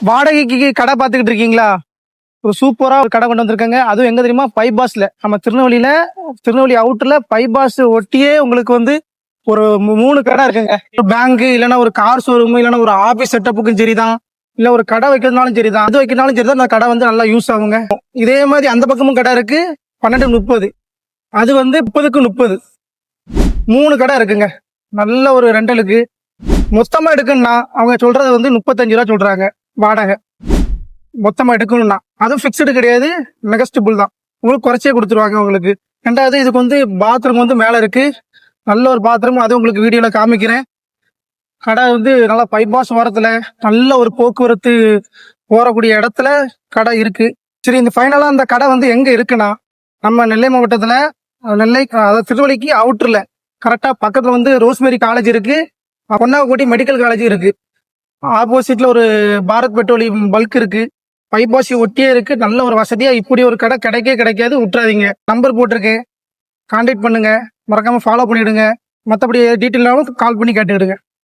வாடகைக்கு கடை பார்த்துக்கிட்டு இருக்கீங்களா? ஒரு சூப்பரா ஒரு கடை கொண்டு வந்திருக்காங்க. அதுவும் எங்க தெரியுமா? பைபாஸ்ல, நம்ம திருநெல்வேலி அவுட்டர்ல பைபாஸ் ஒட்டியே உங்களுக்கு வந்து ஒரு 3 கடை இருக்குங்க. பேங்க் இல்லைன்னா ஒரு கார் ஷோரூம் இல்லைன்னா ஒரு ஆபீஸ் செட்டப்புக்கும் சரிதான், இல்ல ஒரு கடை வைக்கிறதுனாலும் சரிதான், அது வைக்கிறதுனாலும் சரிதான். அந்த கடை வந்து நல்லா யூஸ் ஆகுங்க. இதே மாதிரி அந்த பக்கமும் கடை இருக்கு. 12-30, அது வந்து 30-30, 3 கடை இருக்குங்க. நல்ல ஒரு ரெண்டலுக்கு மொத்தமா எடுக்கணும்னா அவங்க சொல்றது வந்து 35 ரூபா சொல்றாங்க வாடகை. மொத்தமா எடுக்கணும்னா அதுவும் பிக்ஸ்டு கிடையாது, நெகஸ்டபிள் தான். உங்களுக்கு குறைச்சே கொடுத்துருவாங்க உங்களுக்கு. ரெண்டாவது, இதுக்கு வந்து பாத்ரூம் வந்து மேல இருக்கு. நல்ல ஒரு பாத்ரூம், அது உங்களுக்கு வீடியோல காமிக்கிறேன். கடை வந்து நல்லா பைபாஸ் ஓரத்துல நல்ல ஒரு போக்குவரத்து போறக்கூடிய இடத்துல கடை இருக்கு. சரி, இந்த ஃபைனலா அந்த கடை வந்து எங்க இருக்குன்னா, நம்ம நெல்லை மாவட்டத்துல நெல்லை, அதாவது திருவள்ளிக்கு அவுட்டர்ல கரெக்டா பக்கத்துல வந்து ரோஸ்மேரி காலேஜ் இருக்கு, பொன்னாக்குடி மெடிக்கல் காலேஜ் இருக்கு. ஆப்போசிட்ல ஒரு பாரத் பெட்ரோலியம் பல்க் இருக்கு. பைபாசி ஒட்டியே இருக்கு. நல்ல ஒரு வசதியா இப்படி ஒரு கடை கிடைக்காது, விட்டுறாதீங்க. நம்பர் போட்டிருக்கேன், கான்டாக்ட் பண்ணுங்க. மறக்காம ஃபாலோ பண்ணிடுங்க. மற்றபடி டீட்டெயிலாகவும் கால் பண்ணி கேட்டுக்கிடுங்க.